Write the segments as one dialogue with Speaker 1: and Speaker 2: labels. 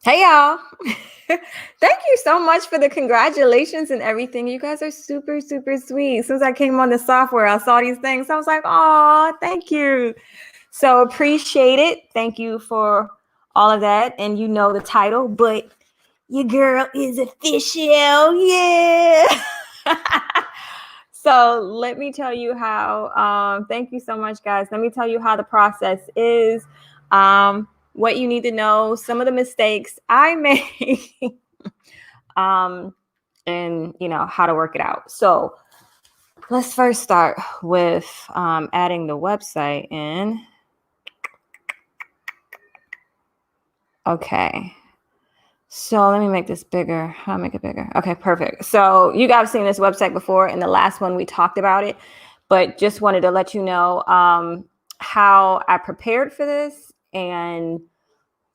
Speaker 1: Hey y'all. Thank you so much for the congratulations and everything. You guys are super, super sweet. As soon as I came on the software, I saw these things. I was like, oh, thank you. So appreciate it. Thank you for all of that. And you know the title, but your girl is official. Yeah. So let me tell you how, thank you so much, guys. Let me tell you how the process is. What you need to know, some of the mistakes I made, and how to work it out. So let's first start with adding the website in. Okay. So let me make this bigger. I'll make it bigger. Okay, perfect. So you guys have seen this website before. In the last one, we talked about it, but just wanted to let you know how I prepared for this and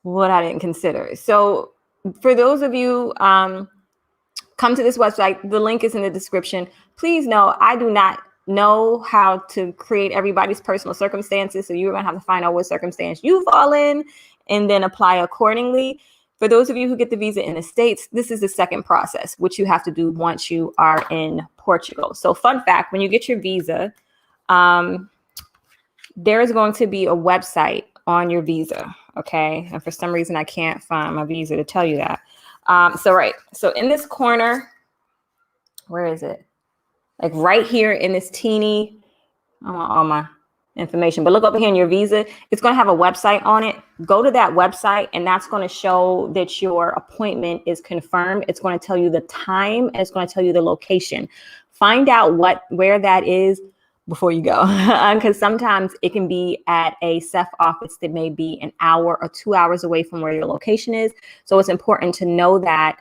Speaker 1: what I didn't consider. So for those of you come to this website, the link is in the description. Please know I do not know how to create everybody's personal circumstances. So you're going to have to find out what circumstance you fall in and then apply accordingly. For those of you who get the visa in the States, this is the second process, which you have to do once you are in Portugal. So fun fact, when you get your visa, there is going to be a website on your visa. Okay. And for some reason, I can't find my visa to tell you that. So in this corner, where is it? Like right here in this teeny, I want all my information, but look over here in your visa, it's going to have a website on it. Go to that website and that's going to show that your appointment is confirmed. It's going to tell you the time and it's going to tell you the location. Find out where that is before you go, because sometimes it can be at a CEF office that may be an hour or 2 hours away from where your location is. So it's important to know that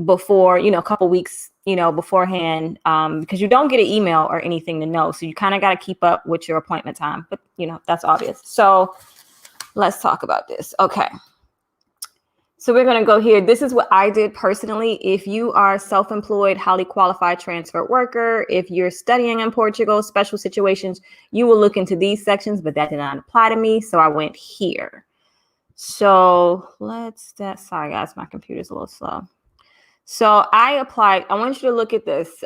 Speaker 1: before, a couple weeks, beforehand, because you don't get an email or anything to know. So you kind of got to keep up with your appointment time, but that's obvious. So let's talk about this. Okay. So we're going to go here. This is what I did personally. If you are self-employed, highly qualified transfer worker, if you're studying in Portugal, special situations, you will look into these sections, but that did not apply to me. So I went here. So sorry guys, my computer's a little slow. So I applied, I want you to look at this,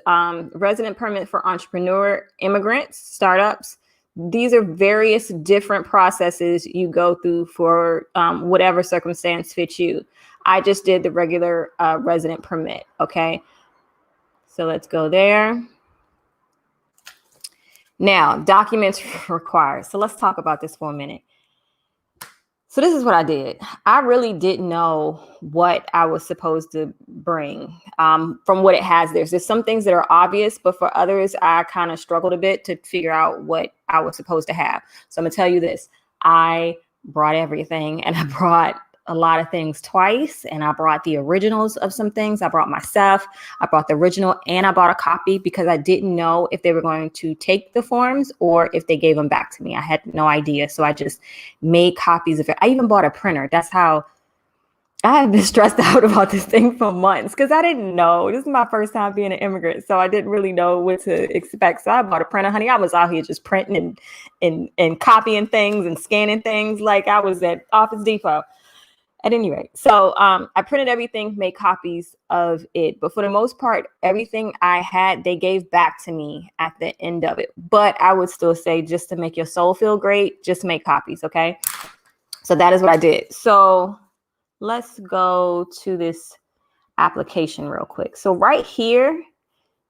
Speaker 1: resident permit for entrepreneur, immigrants, startups. These are various different processes you go through for whatever circumstance fits you. I just did the regular resident permit, okay? So let's go there. Now, documents required. So let's talk about this for a minute. So this is what I did. I really didn't know what I was supposed to bring from what it has there. There's some things that are obvious, but for others, I kind of struggled a bit to figure out what I was supposed to have. So I'm gonna tell you this. I brought everything and I brought a lot of things twice, and I brought the originals of some things. I brought myself, I brought the original, and I bought a copy because I didn't know if they were going to take the forms or if they gave them back to me. I had no idea. So I just made copies of it. I even bought a printer. That's how I have been stressed out about this thing for months because I didn't know. This is my first time being an immigrant, so I didn't really know what to expect. So I bought a printer, honey. I was out here just printing and copying things and scanning things like I was at Office Depot. At any rate, so I printed everything, made copies of it. But for the most part, everything I had, they gave back to me at the end of it. But I would still say, just to make your soul feel great, just make copies, okay? So that is what I did. So let's go to this application real quick. So right here,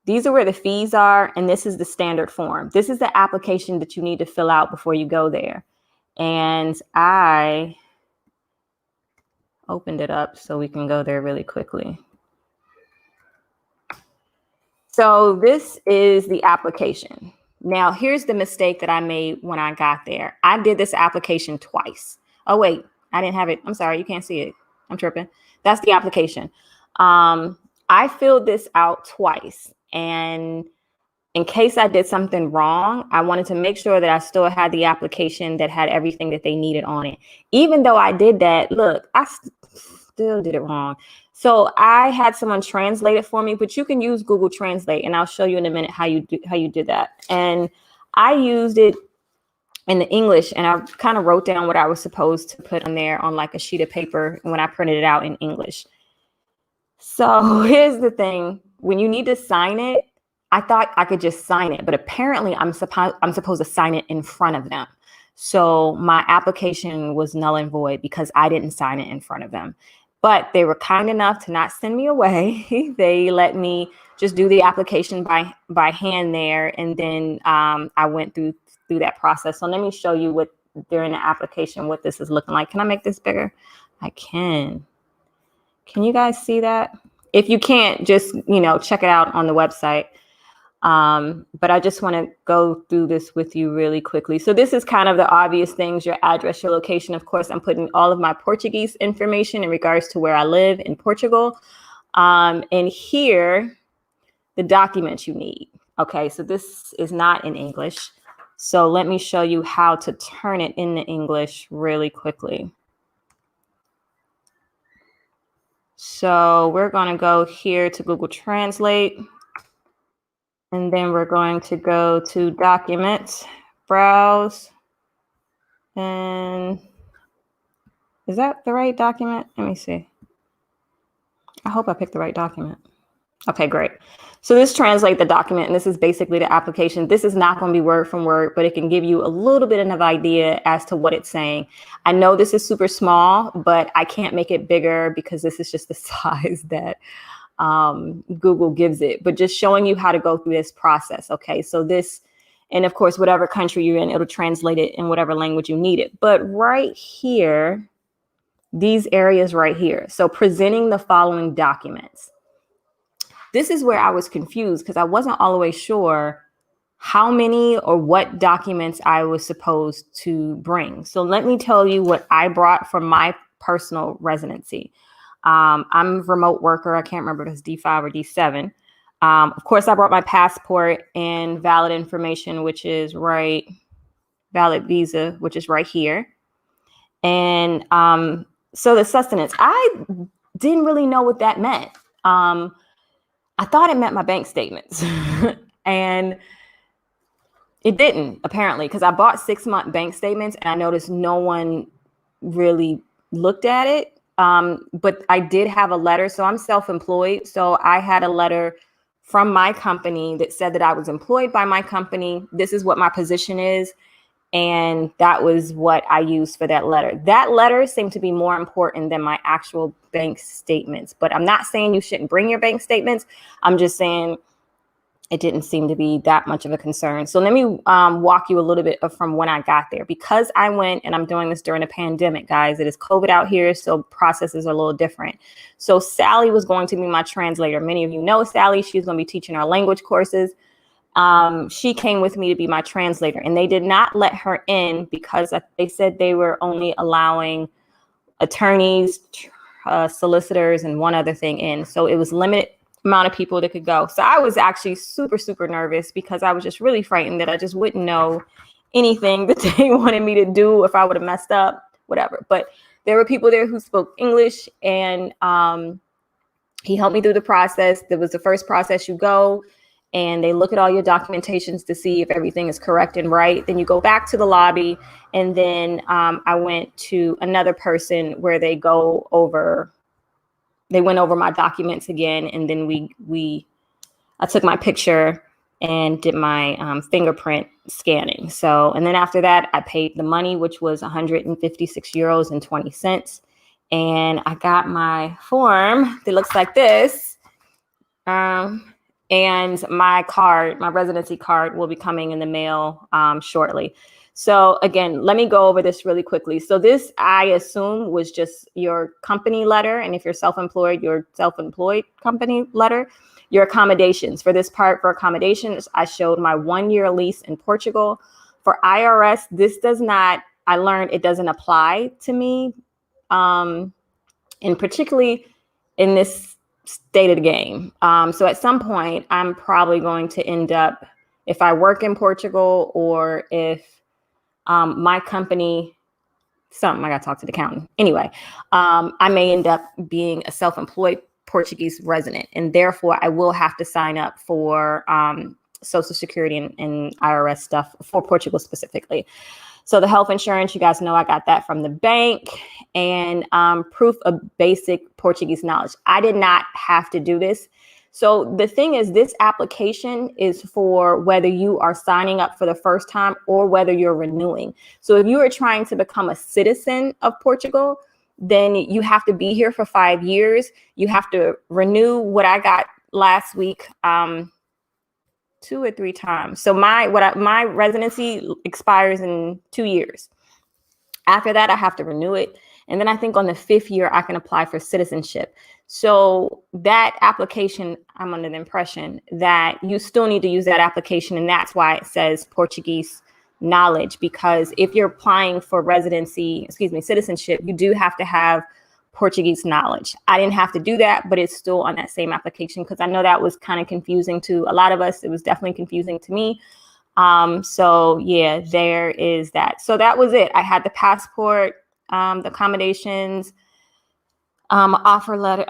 Speaker 1: these are where the fees are, and this is the standard form. This is the application that you need to fill out before you go there. And I opened it up so we can go there really quickly. So this is the application. Now, here's the mistake that I made when I got there. I did this application twice. Oh, wait, I didn't have it. I'm sorry, you can't see it. I'm tripping. That's the application. I filled this out twice. And in case I did something wrong, I wanted to make sure that I still had the application that had everything that they needed on it. Even though I did that, look, I still did it wrong. So I had someone translate it for me, but you can use Google Translate, and I'll show you in a minute how you did that. And I used it in the English, and I kind of wrote down what I was supposed to put on there on like a sheet of paper when I printed it out in English. So here's the thing. When you need to sign it, I thought I could just sign it, but apparently I'm supposed to sign it in front of them. So my application was null and void because I didn't sign it in front of them. But they were kind enough to not send me away. They let me just do the application by hand there, and then I went through that process. So let me show you what during the application what this is looking like. Can I make this bigger? I can. Can you guys see that? If you can't, just, check it out on the website. But I just want to go through this with you really quickly. So this is kind of the obvious things, your address, your location. Of course, I'm putting all of my Portuguese information in regards to where I live in Portugal. And here, the documents you need. Okay, so this is not in English. So let me show you how to turn it into English really quickly. So we're going to go here to Google Translate. And then we're going to go to Documents, Browse. And is that the right document? Let me see. I hope I picked the right document. Okay, great. So this translates the document, and this is basically the application. This is not going to be word from word, but it can give you a little bit of an idea as to what it's saying. I know this is super small, but I can't make it bigger because this is just the size that Google gives it, but just showing you how to go through this process. Okay, so this, and of course, whatever country you're in, it'll translate it in whatever language you need it. But right here, these areas right here. So presenting the following documents. This is where I was confused because I wasn't all the way sure how many or what documents I was supposed to bring. So let me tell you what I brought for my personal residency. I'm a remote worker. I can't remember if it's D5 or D7. Of course, I brought my passport and valid information, which is valid visa, which is right here. And so the sustenance, I didn't really know what that meant. I thought it meant my bank statements and it didn't, apparently, because I bought 6-month bank statements and I noticed no one really looked at it. But I did have a letter. So I'm self-employed. So I had a letter from my company that said that I was employed by my company. This is what my position is. And that was what I used for that letter. That letter seemed to be more important than my actual bank statements. But I'm not saying you shouldn't bring your bank statements. I'm just saying it didn't seem to be that much of a concern. So let me walk you a little bit from when I got there, because I went, and I'm doing this during a pandemic, guys. It is COVID out here, so processes are a little different. So Sally was going to be my translator. Many of you know Sally. She's going to be teaching our language courses. She came with me to be my translator, and they did not let her in because they said they were only allowing attorneys, solicitors, and one other thing in. So it was limited amount of people that could go. So I was actually super, super nervous because I was just really frightened that I just wouldn't know anything that they wanted me to do, if I would have messed up, whatever. But there were people there who spoke English, and he helped me through the process. That was the first process. You go and they look at all your documentations to see if everything is correct and right. Then you go back to the lobby, and then I went to another person where they went over my documents again, and then I took my picture and did my fingerprint scanning. So, and then after that, I paid the money, which was 156 euros and 20 cents. And I got my form that looks like this. And my residency card will be coming in the mail shortly. So again, let me go over this really quickly. So this, I assume, was just your company letter. And if you're self-employed, your self-employed company letter. Your accommodations. For this part, for accommodations, I showed my 1-year lease in Portugal. For IRS, I learned it doesn't apply to me. And particularly in this state of the game. So at some point, I'm probably going to end up, if I work in Portugal, or if my company, I got to talk to the accountant. Anyway, I may end up being a self-employed Portuguese resident, and therefore I will have to sign up for Social Security and IRS stuff for Portugal specifically. So the health insurance, you guys know I got that from the bank, and proof of basic Portuguese knowledge. I did not have to do this. So the thing is, this application is for whether you are signing up for the first time or whether you're renewing. So if you are trying to become a citizen of Portugal, then you have to be here for 5 years. You have to renew what I got last week, 2 or 3 times. So my residency expires in 2 years. After that, I have to renew it. And then I think on the 5th year, I can apply for citizenship. So that application, I'm under the impression that you still need to use that application. And that's why it says Portuguese knowledge, because if you're applying for citizenship, you do have to have Portuguese knowledge. I didn't have to do that, but it's still on that same application, because I know that was kind of confusing to a lot of us. It was definitely confusing to me. So yeah, there is that. So that was it. I had the passport, the accommodations, offer letter,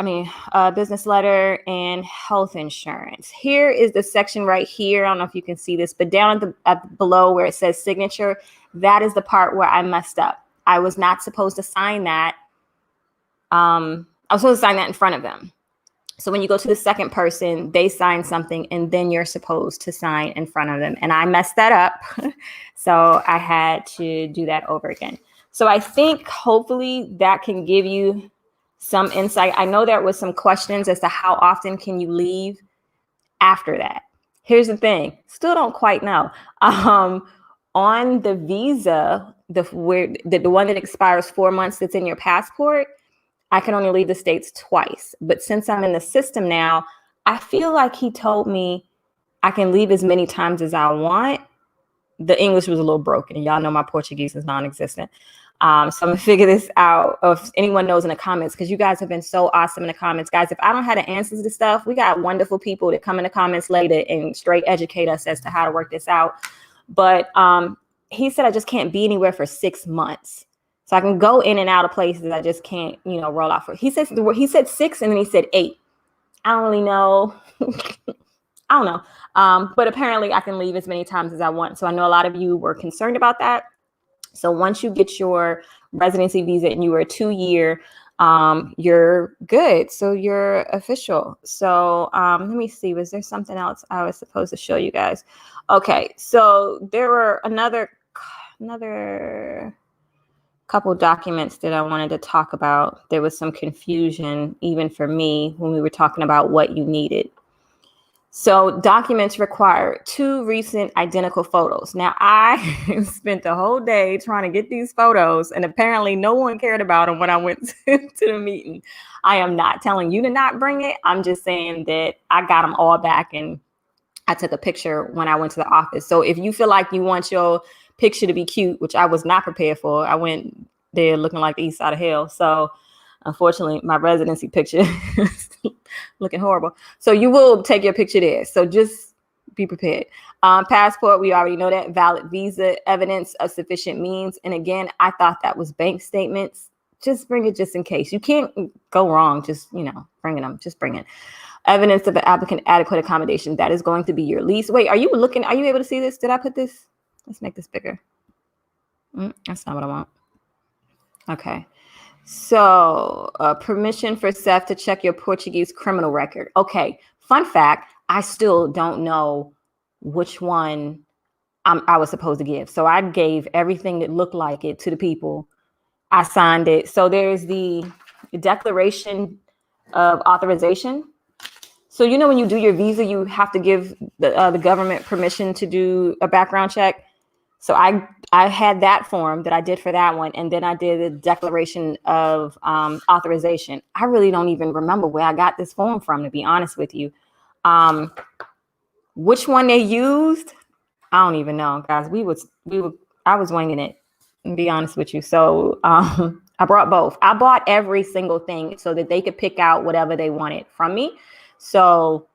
Speaker 1: business letter, and health insurance. Here is the section right here. I don't know if you can see this, but down below where it says signature, that is the part where I messed up. I was not supposed to sign that. I was supposed to sign that in front of them. So when you go to the second person, they sign something, and then you're supposed to sign in front of them. And I messed that up. So I had to do that over again. So I think hopefully that can give you some insight. I know there was some questions as to how often can you leave after that. Here's the thing. Still don't quite know. On the visa, the one that expires 4 months that's in your passport, I can only leave the States twice. But since I'm in the system now, I feel like he told me I can leave as many times as I want. The English was a little broken, and y'all know my Portuguese is non-existent. So I'm gonna figure this out. If anyone knows in the comments, because you guys have been so awesome in the comments. Guys, if I don't have the answers to stuff, we got wonderful people that come in the comments later and straight educate us as to how to work this out. But he said I just can't be anywhere for 6 months. So I can go in and out of places. I just can't, roll out for. He said 6, and then he said 8. I don't really know. I don't know. But apparently I can leave as many times as I want. So I know a lot of you were concerned about that. So once you get your residency visa and you are 2-year, you're good. So you're official. So let me see. Was there something else I was supposed to show you guys? Okay. So there were another couple documents that I wanted to talk about. There was some confusion even for me when we were talking about what you needed. So documents require 2 recent identical photos. Now I spent the whole day trying to get these photos, and apparently no one cared about them when I went to the meeting. I am not telling you to not bring it. I'm just saying that I got them all back, and I took a picture when I went to the office. So if you feel like you want your picture to be cute, which I was not prepared for, I went there looking like the east side of hell. So unfortunately, my residency picture is looking horrible. So you will take your picture there. So just be prepared. Passport, we already know that. Valid visa, evidence of sufficient means. And again, I thought that was bank statements. Just bring it just in case. You can't go wrong. Just, bringing them. Just bring it. Evidence of an applicant adequate accommodation. That is going to be your lease. Wait, are you able to see this? Did I put this? Let's make this bigger. That's not what I want. Okay. So permission for Seth to check your Portuguese criminal record. Okay. Fun fact, I still don't know which one I was supposed to give. So I gave everything that looked like it to the people. I signed it. So there's the declaration of authorization. So, when you do your visa, you have to give the government permission to do a background check. So I had that form that I did for that one. And then I did a declaration of authorization. I really don't even remember where I got this form from, to be honest with you. Which one they used, I don't even know, guys. I was winging it, to be honest with you. So I brought both. I bought every single thing so that they could pick out whatever they wanted from me. So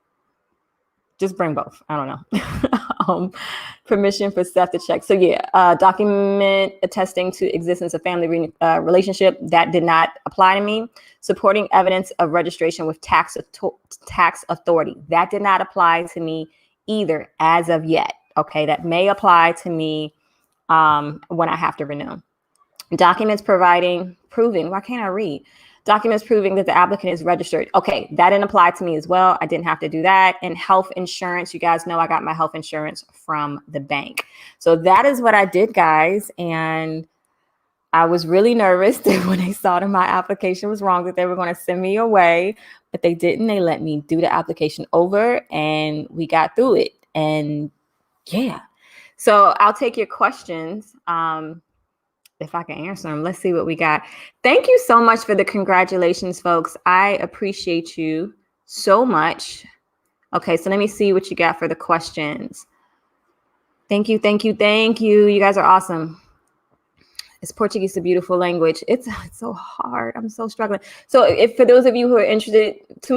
Speaker 1: just bring both. I don't know. Permission for Seth to check. So yeah, document attesting to existence of family relationship. That did not apply to me. Supporting evidence of registration with tax authority. That did not apply to me either as of yet. Okay, that may apply to me when I have to renew. Documents proving, why can't I read? Documents proving that the applicant is registered. Okay, that didn't apply to me as well. I didn't have to do that. And health insurance, you guys know I got my health insurance from the bank. So that is what I did, guys. And I was really nervous that when they saw that my application was wrong, that they were going to send me away, but they didn't. They let me do the application over and we got through it. And yeah, so I'll take your questions. If I can answer them. Let's see what we got. Thank you so much for the congratulations, folks. I appreciate you so much. Okay, so let me see what you got for the questions. Thank you, thank you, thank you. You guys are awesome. Is Portuguese a beautiful language? It's so hard. I'm so struggling. So if for those of you who are interested, to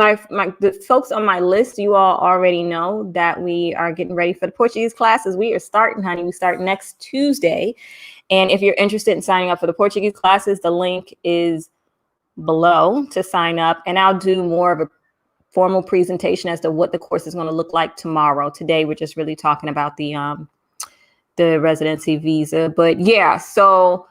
Speaker 1: the folks on my list, you all already know that we are getting ready for the Portuguese classes. We are starting, honey. We start next Tuesday. And if you're interested in signing up for the Portuguese classes, the link is below to sign up. And I'll do more of a formal presentation as to what the course is going to look like tomorrow. Today, we're just really talking about the residency visa. But yeah, so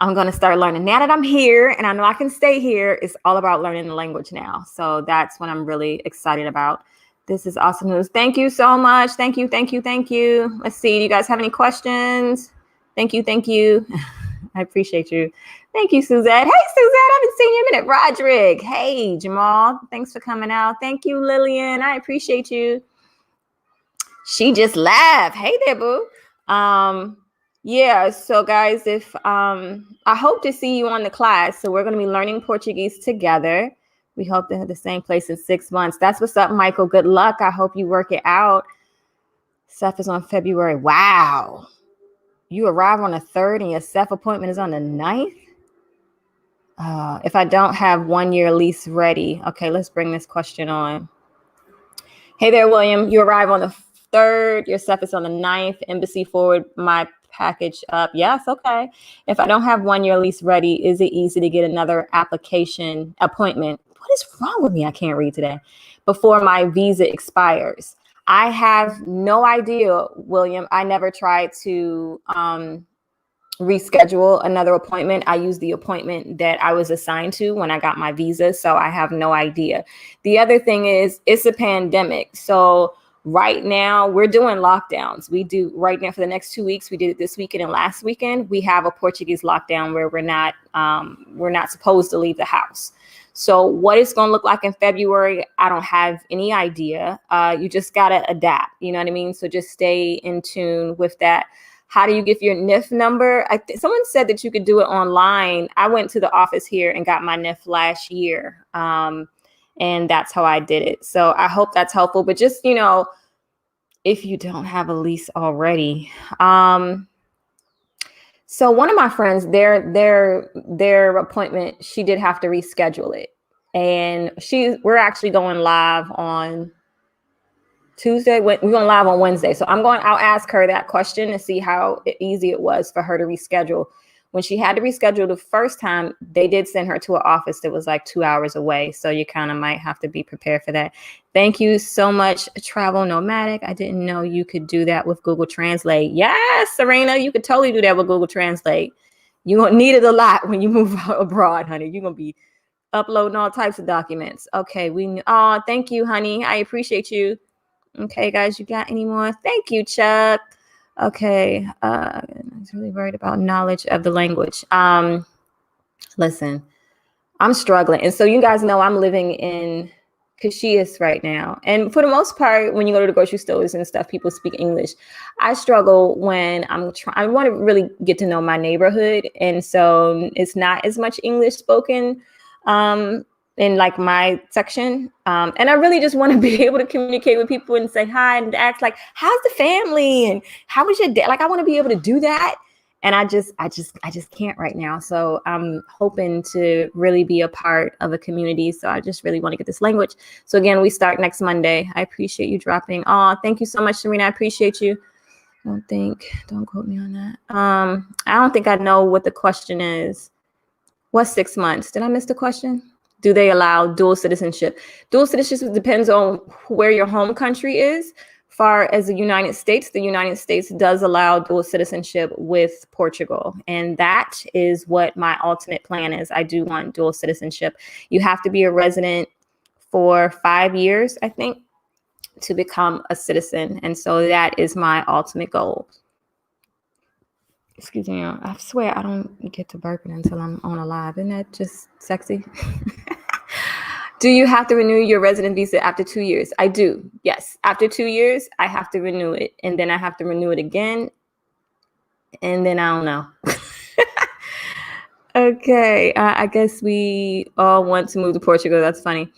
Speaker 1: I'm going to start learning. Now that I'm here and I know I can stay here, it's all about learning the language now. So that's what I'm really excited about. This is awesome news. Thank you so much. Thank you, thank you, thank you. Let's see. Do you guys have any questions? Thank you. Thank you. I appreciate you. Thank you, Suzette. Hey, Suzette, I haven't seen you in a minute. Roderick. Hey, Jamal. Thanks for coming out. Thank you, Lillian. I appreciate you. She just laughed. Hey there, boo. Yeah, so guys, if I hope to see you on the class. So we're going to be learning Portuguese together. We hope to have the same place in 6 months. That's what's up, Michael. Good luck. I hope you work it out. Stuff is on February. Wow. You arrive on the 3rd and your SEF appointment is on the 9th? If I don't have 1 year lease ready. Okay, let's bring this question on. Hey there, William. You arrive on the 3rd. Your SEF is on the 9th. Embassy forward my package up. Yes, okay. If I don't have 1 year lease ready, is it easy to get another application appointment? What is wrong with me? I can't read today. Before my visa expires. I have no idea, William. I never tried to reschedule another appointment. I used the appointment that I was assigned to when I got my visa. So I have no idea. The other thing is it's a pandemic. So right now we're doing lockdowns. We do right now for the next 2 weeks. We did it this weekend and last weekend. We have a Portuguese lockdown where we're not supposed to leave the house. So what it's going to look like in February, I don't have any idea. You just got to adapt. You know what I mean? So just stay in tune with that. How do you get your NIF number? Someone said that you could do it online. I went to the office here and got my NIF last year. And that's how I did it. So I hope that's helpful. But just, you know, if you don't have a lease already. So one of my friends, their appointment, she did have to reschedule it. And we're actually going live on Tuesday. We're going live on Wednesday. So I'll ask her that question to see how easy it was for her to reschedule. When she had to reschedule the first time, they did send her to an office that was like 2 hours away. So you kind of might have to be prepared for that. Thank you so much, Travel Nomadic. I didn't know you could do that with Google Translate. Yes, Serena, you could totally do that with Google Translate. You're going to need it a lot when you move out abroad, honey. You're going to be uploading all types of documents. Okay, thank you, honey. I appreciate you. Okay, guys, you got any more? Thank you, Chuck. Okay, I was really worried about knowledge of the language. Listen, I'm struggling. And so you guys know I'm living in Caxias right now. And for the most part, when you go to the grocery stores and stuff, people speak English. I struggle when I want to really get to know my neighborhood. And so it's not as much English spoken in like my section. And I really just want to be able to communicate with people and say hi and ask like, how's the family? And how was your day? Like, I want to be able to do that. And I just can't right now. So I'm hoping to really be a part of a community. So I just really want to get this language. So again, we start next Monday. I appreciate you dropping. Oh, thank you so much, Serena. I appreciate you. Don't quote me on that. I don't think I know what the question is. What's 6 months? Did I miss the question? Do they allow dual citizenship? Dual citizenship depends on where your home country is. far as the United States does allow dual citizenship with Portugal. And that is what my ultimate plan is. I do want dual citizenship. You have to be a resident for 5 years, I think, to become a citizen. And so that is my ultimate goal. Excuse me, I swear I don't get to burping until I'm on a live. Isn't that just sexy? Do you have to renew your resident visa after 2 years? I do. Yes. After 2 years, I have to renew it. And then I have to renew it again. And then I don't know. Okay. I guess we all want to move to Portugal. That's funny.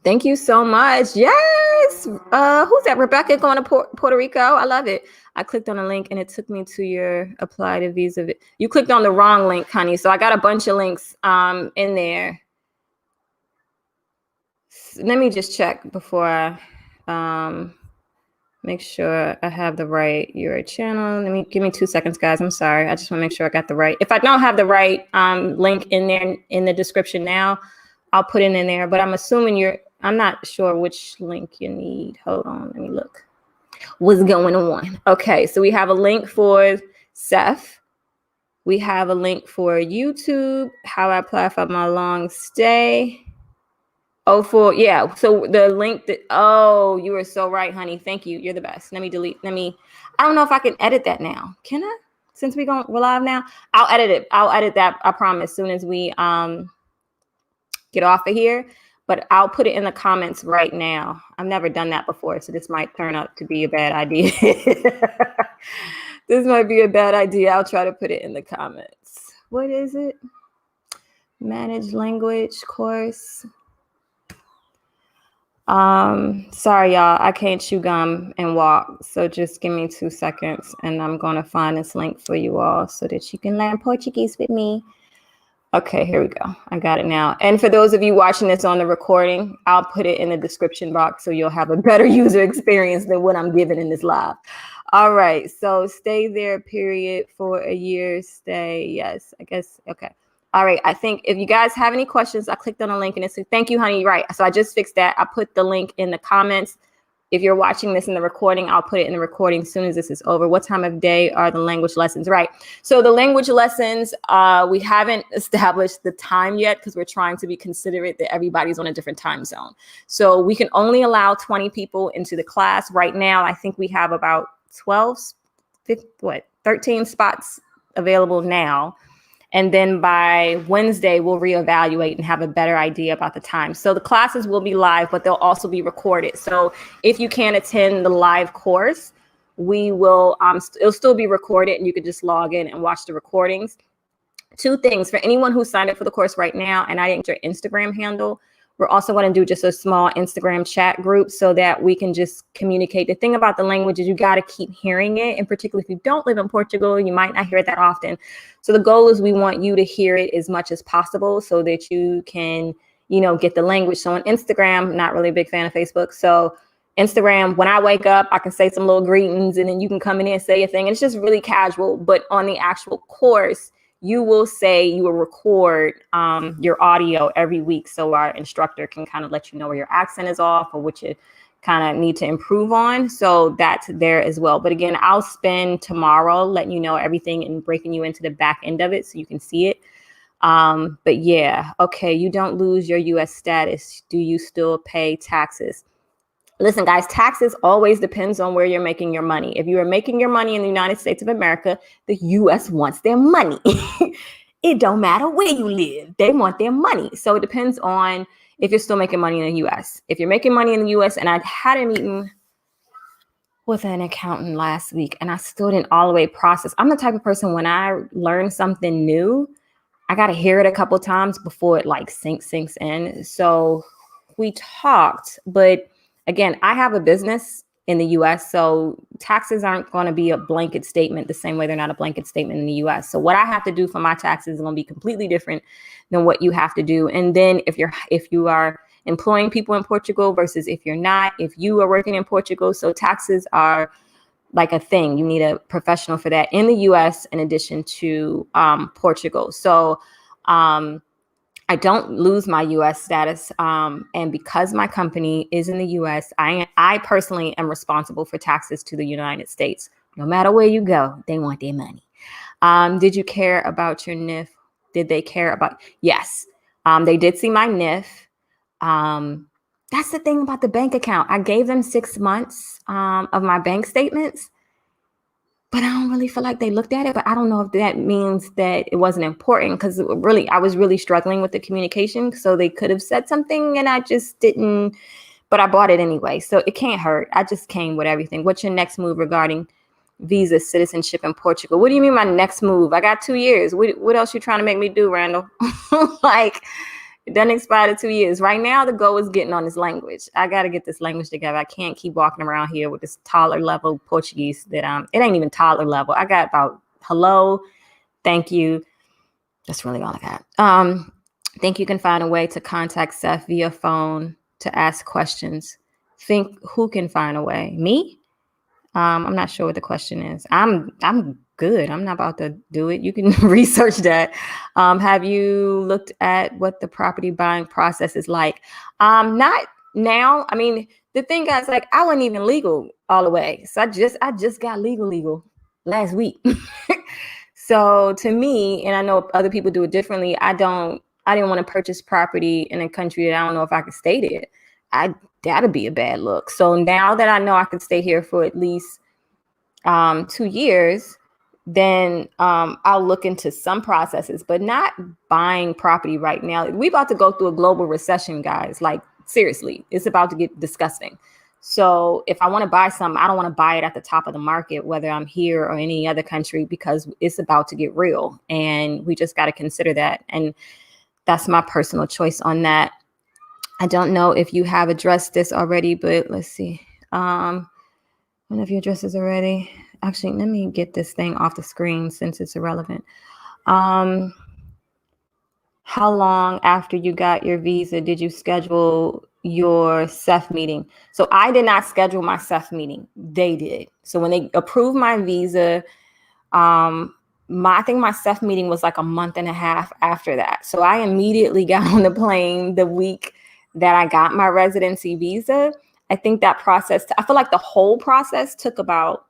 Speaker 1: Thank you so much. Yes. Who's that? Rebecca going to Puerto Rico. I love it. I clicked on a link and it took me to your apply to visa. You clicked on the wrong link, honey. So I got a bunch of links in there. Let me just check before I make sure I have the right URL channel. Give me 2 seconds, guys. I'm sorry. I just want to make sure I got the right. If I don't have the right link in there in the description now, I'll put it in there. But I'm assuming I'm not sure which link you need. Hold on. Let me look. What's going on? Okay. So we have a link for Seth. We have a link for YouTube, how I apply for my long stay. Oh, so the link you are so right, honey. Thank you. You're the best. I don't know if I can edit that now. Can I? Since we're live now, I'll edit it. I'll edit that. I promise. As soon as we get off of here, but I'll put it in the comments right now. I've never done that before, so this might turn out to be a bad idea. This might be a bad idea. I'll try to put it in the comments. What is it? Manage language course. Sorry, y'all. I can't chew gum and walk. So just give me 2 seconds and I'm going to find this link for you all so that you can learn Portuguese with me. Okay, here we go. I got it now. And for those of you watching this on the recording, I'll put it in the description box so you'll have a better user experience than what I'm giving in this live. All right. So stay there, period, for a year. Stay. Yes, I guess. Okay. All right. I think if you guys have any questions, I clicked on a link and it said, thank you, honey. Right. So I just fixed that. I put the link in the comments. If you're watching this in the recording, I'll put it in the recording as soon as this is over. What time of day are the language lessons? Right. So the language lessons, we haven't established the time yet because we're trying to be considerate that everybody's on a different time zone. So we can only allow 20 people into the class. Right now, I think we have about 13 spots available now. And then by Wednesday, we'll reevaluate and have a better idea about the time. So the classes will be live, but they'll also be recorded. So if you can't attend the live course, we will, it'll still be recorded and you can just log in and watch the recordings. 2 things for anyone who signed up for the course right now, and I didn't get your Instagram handle. We're also going to do just a small Instagram chat group so that we can just communicate. The thing about the language is you got to keep hearing it. And particularly if you don't live in Portugal, you might not hear it that often. So the goal is we want you to hear it as much as possible so that you can, get the language. So on Instagram, not really a big fan of Facebook. So Instagram, when I wake up, I can say some little greetings and then you can come in and say a thing. It's just really casual. But on the actual course, you will record your audio every week so our instructor can kind of let you know where your accent is off or what you kind of need to improve on. So that's there as well. But again, I'll spend tomorrow letting you know everything and breaking you into the back end of it so you can see it. But yeah, okay, you don't lose your U.S. status. Do you still pay taxes? Listen, guys, taxes always depends on where you're making your money. If you are making your money in the United States of America, the U.S. wants their money. It don't matter where you live. They want their money. So it depends on if you're still making money in the U.S. If you're making money in the U.S., and I had a meeting with an accountant last week, and I still didn't all the way process. I'm the type of person when I learn something new, I got to hear it a couple of times before it sinks in. So we talked, but again, I have a business in the U.S., so taxes aren't going to be a blanket statement the same way they're not a blanket statement in the U.S. So what I have to do for my taxes is going to be completely different than what you have to do. And then if you are employing people in Portugal versus if you're not, if you are working in Portugal, so taxes are like a thing. You need a professional for that in the U.S. in addition to Portugal. So I don't lose my U.S. status. And because my company is in the U.S., I personally am responsible for taxes to the United States. No matter where you go, they want their money. Did you care about your NIF? Did they care about? Yes. They did see my NIF. That's the thing about the bank account. I gave them 6 months of my bank statements, but I don't really feel like they looked at it. But I don't know if that means that it wasn't important, because really, I was really struggling with the communication. So they could have said something and I just didn't, but I bought it anyway. So it can't hurt. I just came with everything. What's your next move regarding visa citizenship in Portugal? What do you mean my next move? I got 2 years. What else you trying to make me do, Randall? Like, it doesn't expire to 2 years. Right now, the goal is getting on this language. I got to get this language together. I can't keep walking around here with this toddler level Portuguese that it ain't even toddler level. I got about hello, thank you. That's really all I got. Think you can find a way to contact Seth via phone to ask questions. Think who can find a way? Me? I'm not sure what the question is. I'm good. I'm not about to do it. You can research that. Have you looked at what the property buying process is like? Not now. I mean, the thing is, like, I wasn't even legal all the way. So I just got legal last week. So to me, and I know other people do it differently, I didn't want to purchase property in a country that I don't know if I could stay there. That'd be a bad look. So now that I know I could stay here for at least 2 years, then I'll look into some processes, but not buying property right now. We're about to go through a global recession, guys. Like, seriously, it's about to get disgusting. So if I want to buy something, I don't want to buy it at the top of the market, whether I'm here or any other country, because it's about to get real. And we just got to consider that. And that's my personal choice on that. I don't know if you have addressed this already, but let's see. I don't know if you addressed this already. Actually, let me get this thing off the screen since it's irrelevant. How long after you got your visa did you schedule your CEF meeting? So I did not schedule my CEF meeting. They did. So when they approved my visa, I think my CEF meeting was like a month and a half after that. So I immediately got on the plane the week that I got my residency visa. I think that process, I feel like the whole process took about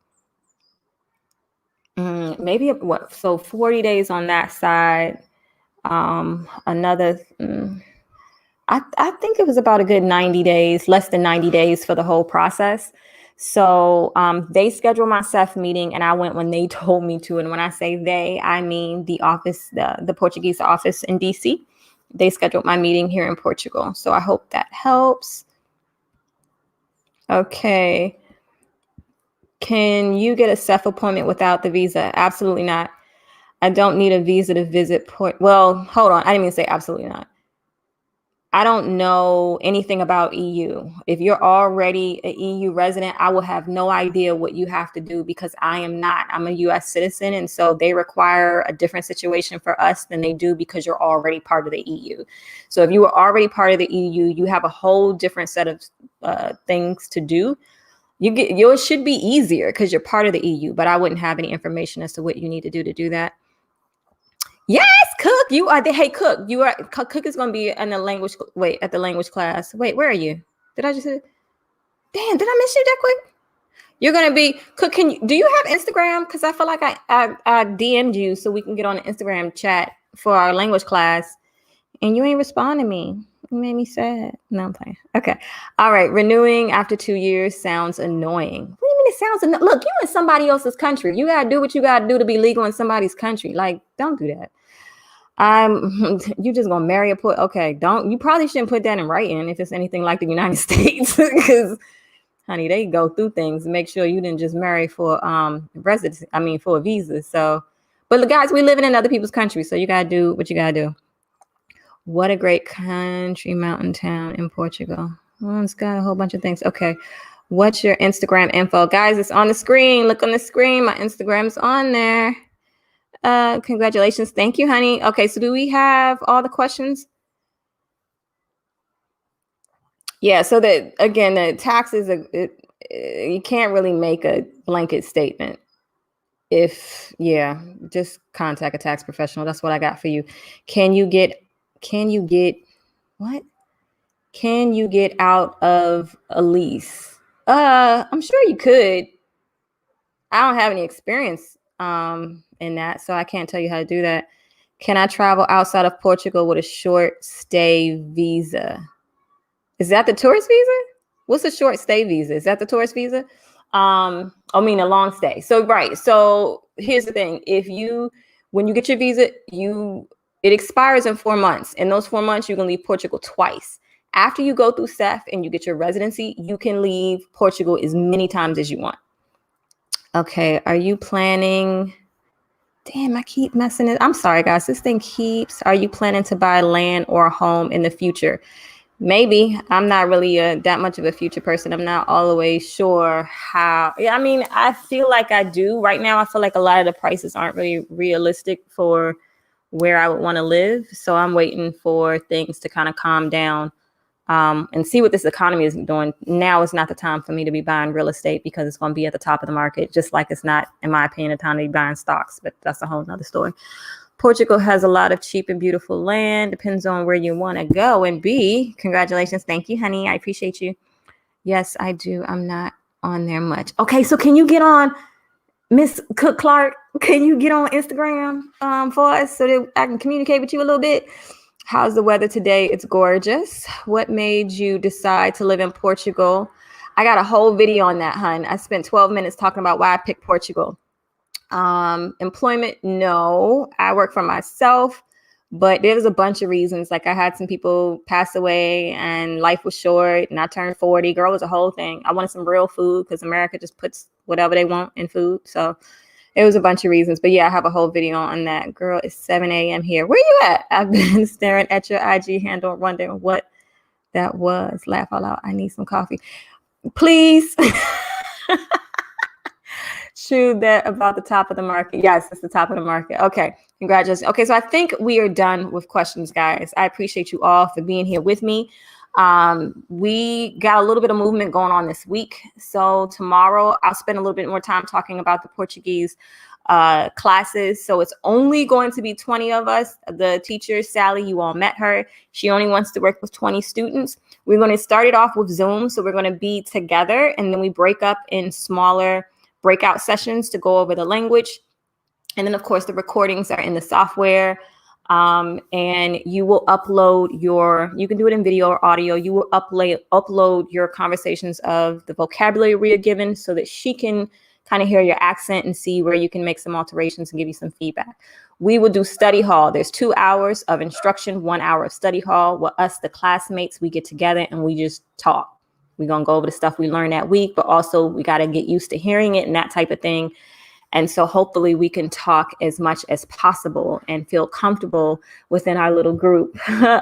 Speaker 1: maybe 40 days on that side. Another, I think it was about a good 90 days, less than 90 days for the whole process. So they scheduled my CEF meeting and I went when they told me to. And when I say they, I mean the office, the Portuguese office in DC. They scheduled my meeting here in Portugal. So I hope that helps. Okay. Can you get a CEF appointment without the visa? Absolutely not. I don't need a visa to visit well, hold on. I didn't mean to say absolutely not. I don't know anything about EU. If you're already an EU resident, I will have no idea what you have to do, because I am not. I'm a US citizen. And so they require a different situation for us than they do because you're already part of the EU. So if you were already part of the EU, you have a whole different set of things to do. Yours should be easier because you're part of the EU, but I wouldn't have any information as to what you need to do that. Yes, Cook, you are hey, Cook, you are, Cook is going to be in the language, at the language class. Wait, where are you? Did I just, damn, did I miss you that quick? You're going to be, Cook, do you have Instagram? Because I feel like I DM'd you so we can get on the Instagram chat for our language class, and you ain't responding to me. You made me sad. No, I'm playing. Okay. All right. Renewing after 2 years sounds annoying. What do you mean it sounds annoying? Look, you in somebody else's country. You got to do what you got to do to be legal in somebody's country. Like, don't do that. You just going to marry a okay. You probably shouldn't put that in writing if it's anything like the United States, because honey, they go through things to make sure you didn't just marry for residency. I mean, for a visa. So, but the guys, we living in other people's countries. So you got to do what you got to do. What a great country, mountain town in Portugal. Well, it's got a whole bunch of things. Okay. What's your Instagram info? Guys, it's on the screen. Look on the screen. My Instagram's on there. Congratulations. Thank you, honey. Okay. So do we have all the questions? Yeah. So that, again, the taxes, you can't really make a blanket statement. Just contact a tax professional. That's what I got for you. Can you get Can you get what? Can you get out of a lease? I'm sure you could. I don't have any experience in that, so I can't tell you how to do that. Can I travel outside of Portugal with a short stay visa? Is that the tourist visa? What's a short stay visa? Is that the tourist visa? I mean a long stay. So right. So here's the thing. When you get your visa, it expires in 4 months. In those 4 months, you can leave Portugal twice. After you go through CEF and you get your residency, you can leave Portugal as many times as you want. Okay. Are you planning? Damn, I keep messing it. I'm sorry, guys. This thing keeps. Are you planning to buy land or a home in the future? Maybe. I'm not really that much of a future person. I'm not always sure how. Yeah, I mean, I feel like I do. Right now, I feel like a lot of the prices aren't really realistic for where I would want to live. So I'm waiting for things to kind of calm down and see what this economy is doing. Now is not the time for me to be buying real estate because it's going to be at the top of the market, just like it's not, in my opinion, the time to be buying stocks. But that's a whole nother story. Portugal has a lot of cheap and beautiful land. Depends on where you want to go and be. Congratulations. Thank you, honey. I appreciate you. Yes, I do. I'm not on there much. Okay, so can you get on, Miss Cook Clark? Can you get on Instagram for us so that I can communicate with you a little bit? How's the weather today? It's gorgeous. What made you decide to live in Portugal? I got a whole video on that, hun. I spent 12 minutes talking about why I picked Portugal. Employment, no. I work for myself, but there's a bunch of reasons. Like I had some people pass away and life was short and I turned 40. Girl, it was a whole thing. I wanted some real food because America just puts whatever they want in food. So it was a bunch of reasons. But yeah, I have a whole video on that. Girl, it's 7 a.m. here. Where you at? I've been staring at your IG handle, wondering what that was. Laugh out loud. I need some coffee. Please. True that about the top of the market. Yes, it's the top of the market. Okay, congratulations. Okay, so I think we are done with questions, guys. I appreciate you all for being here with me. We got a little bit of movement going on this week. So tomorrow I'll spend a little bit more time talking about the Portuguese classes. So it's only going to be 20 of us. The teacher, Sally, you all met her. She only wants to work with 20 students. We're going to start it off with Zoom. So we're going to be together and then we break up in smaller breakout sessions to go over the language. And then, of course, the recordings are in the software. And you will upload you can do it in video or audio. You will upload your conversations of the vocabulary we are given so that she can kind of hear your accent and see where you can make some alterations and give you some feedback. We will do study hall. There's 2 hours of instruction, 1 hour of study hall. With us, the classmates, we get together and we just talk. We're going to go over the stuff we learned that week, but also we got to get used to hearing it and that type of thing. And so hopefully we can talk as much as possible and feel comfortable within our little group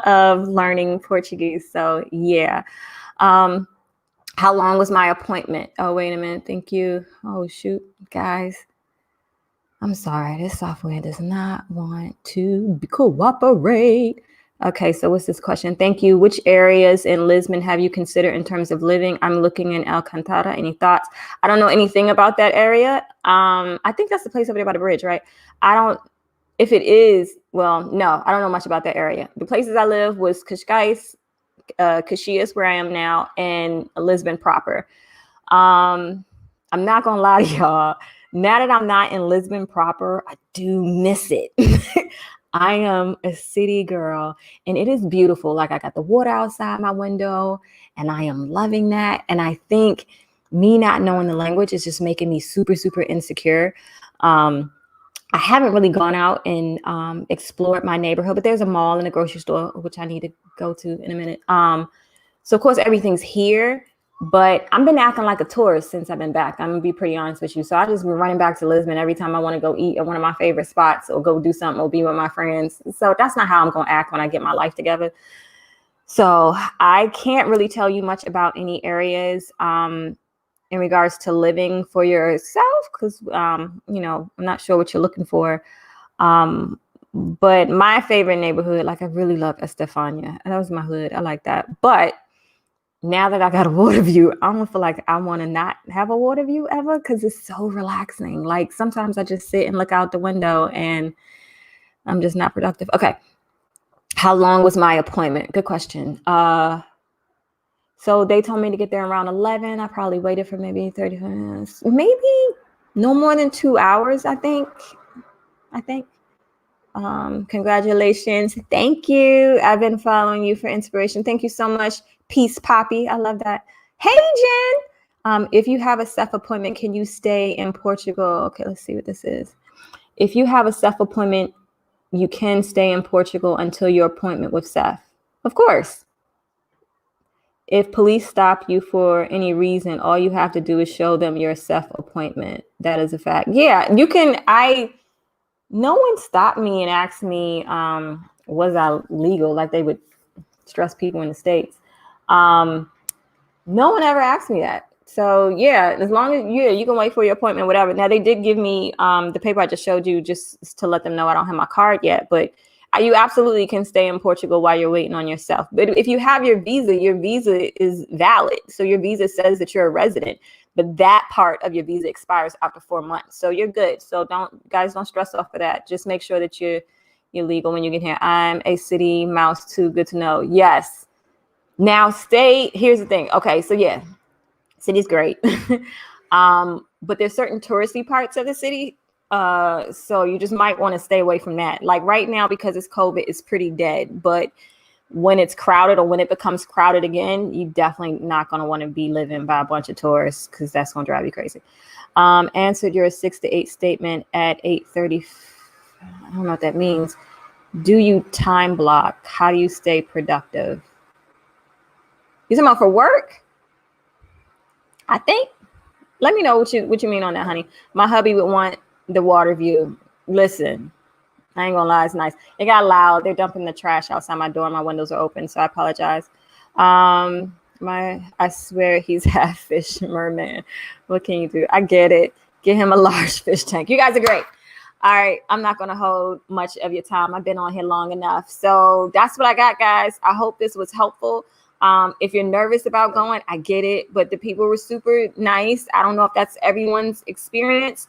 Speaker 1: of learning Portuguese. So yeah. How long was my appointment? Oh, wait a minute. Thank you. Oh, shoot, guys. I'm sorry. This software does not want to cooperate. Okay, so what's this question? Thank you. Which areas in Lisbon have you considered in terms of living? I'm looking in Alcantara. Any thoughts? I don't know anything about that area. I think that's the place over there by the bridge, right? If it is, well, no, I don't know much about that area. The places I live was Cascais, Caxias, where I am now, and Lisbon proper. I'm not going to lie to y'all. Now that I'm not in Lisbon proper, I do miss it. I am a city girl and it is beautiful. Like I got the water outside my window and I am loving that. And I think me not knowing the language is just making me super, super insecure. I haven't really gone out and explored my neighborhood, but there's a mall and a grocery store, which I need to go to in a minute. So of course everything's here, but I've been acting like a tourist since I've been back. I'm gonna be pretty honest with you. So I just been running back to Lisbon every time I want to go eat at one of my favorite spots or go do something or be with my friends. So that's not how I'm gonna act when I get my life together. So I can't really tell you much about any areas in regards to living for yourself because I'm not sure what you're looking for. But my favorite neighborhood, like I really love Estefania. That was my hood. I like that. But now that I got a water view, I don't feel like I want to not have a water view ever because it's so relaxing. Like sometimes I just sit and look out the window and I'm just not productive. Okay. How long was my appointment? Good question. So they told me to get there around 11. I probably waited for maybe 30 minutes, maybe no more than 2 hours, I think. Congratulations. Thank you. I've been following you for inspiration. Thank you so much. Peace, Poppy. I love that. Hey, Jen. If you have a Ceph appointment, can you stay in Portugal? Okay, let's see what this is. If you have a Ceph appointment, you can stay in Portugal until your appointment with Ceph. Of course. If police stop you for any reason, all you have to do is show them your Ceph appointment. That is a fact. Yeah, you can. No one stopped me and asked me, was I legal? Like they would stress people in the States. No one ever asked me that. So yeah, as long as you can wait for your appointment, whatever. Now they did give me the paper I just showed you just to let them know I don't have my card yet, but you absolutely can stay in Portugal while you're waiting on yourself. But if you have your visa is valid. So your visa says that you're a resident, but that part of your visa expires after 4 months. So you're good. So don't stress off for that. Just make sure that you're legal when you get here. I'm a city mouse too. Good to know. Yes. Now here's the thing. Okay. So yeah, city's great. But there's certain touristy parts of the city. So you just might want to stay away from that. Like right now, because it's COVID, it's pretty dead. But when it's crowded or when it becomes crowded again, you definitely not going to want to be living by a bunch of tourists because that's going to drive you crazy. Answered your 6 to 8 statement at 8:30. I don't know what that means. Do you time block? How do you stay productive? You talking about for work? I think. Let me know what you mean on that, honey. My hubby would want the water view. Listen, I ain't gonna lie, it's nice. It got loud. They're dumping the trash outside my door. My windows are open, so I apologize. I swear he's half fish merman. What can you do? I get it. Get him a large fish tank. You guys are great. All right, I'm not gonna hold much of your time. I've been on here long enough. So that's what I got, guys. I hope this was helpful. If you're nervous about going, I get it, but the people were super nice. I don't know if that's everyone's experience.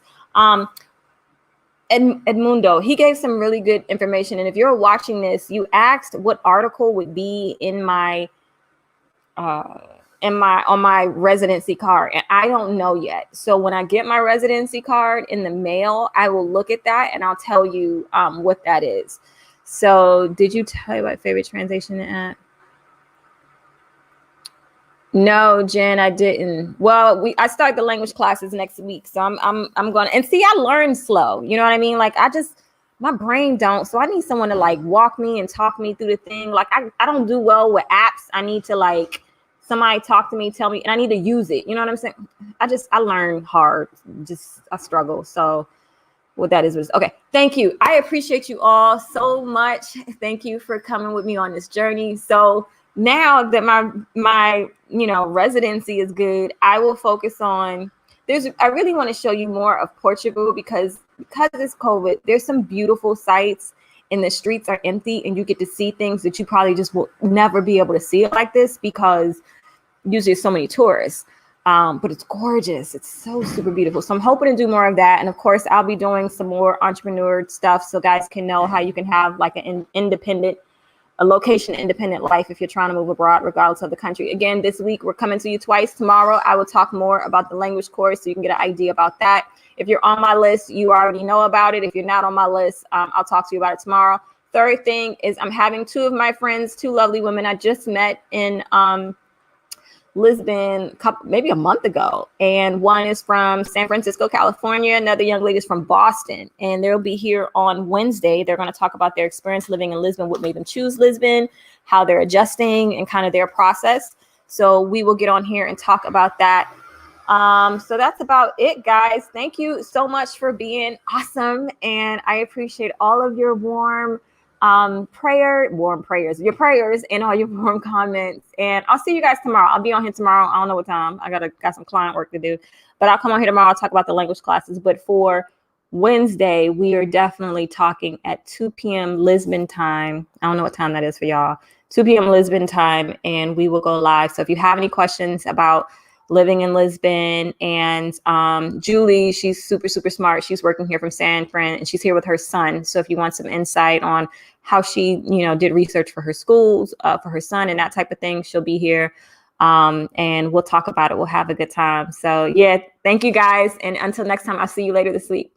Speaker 1: Edmundo, he gave some really good information. And if you're watching this, you asked what article would be on my residency card, and I don't know yet. So when I get my residency card in the mail, I will look at that and I'll tell you what that is. So did you tell you my favorite translation app? No, Jen, I didn't. Well, I start the language classes next week, so I'm going to, and see, I learn slow. You know what I mean? Like my brain don't. So I need someone to like walk me and talk me through the thing. Like I don't do well with apps. I need to like somebody talk to me, tell me, and I need to use it. You know what I'm saying? I learn hard. I struggle. So what that is okay. Thank you. I appreciate you all so much. Thank you for coming with me on this journey. So now that my residency is good, I will focus on I really want to show you more of Portugal because it's COVID, there's some beautiful sites and the streets are empty and you get to see things that you probably just will never be able to see it like this because usually there's so many tourists. But it's gorgeous. It's so super beautiful. So I'm hoping to do more of that. And of course, I'll be doing some more entrepreneur stuff so guys can know how you can have like a location independent life if you're trying to move abroad, regardless of the country. Again, this week, we're coming to you twice. Tomorrow, I will talk more about the language course so you can get an idea about that. If you're on my list, you already know about it. If you're not on my list, I'll talk to you about it tomorrow. Third thing is I'm having two of my friends, two lovely women I just met in Lisbon maybe a month ago, and one is from San Francisco, California. Another young lady is from Boston, and they'll be here on Wednesday. They're going to talk about their experience living in Lisbon, what made them choose Lisbon, how they're adjusting, and kind of their process. So we will get on here and talk about that. So that's about it, guys. Thank you so much for being awesome, and I appreciate all of your warm prayers, your prayers, and all your warm comments. And I'll see you guys tomorrow. I'll be on here tomorrow. I don't know what time. I got some client work to do, but I'll come on here tomorrow. I'll talk about the language classes. But for Wednesday, we are definitely talking at 2 p.m. Lisbon time. I don't know what time that is for y'all. 2 p.m. Lisbon time, and we will go live. So if you have any questions about living in Lisbon. And Julie, she's super, super smart. She's working here from San Fran, and she's here with her son. So if you want some insight on how she, did research for her schools, for her son and that type of thing, she'll be here. And we'll talk about it. We'll have a good time. So yeah, thank you guys. And until next time, I'll see you later this week.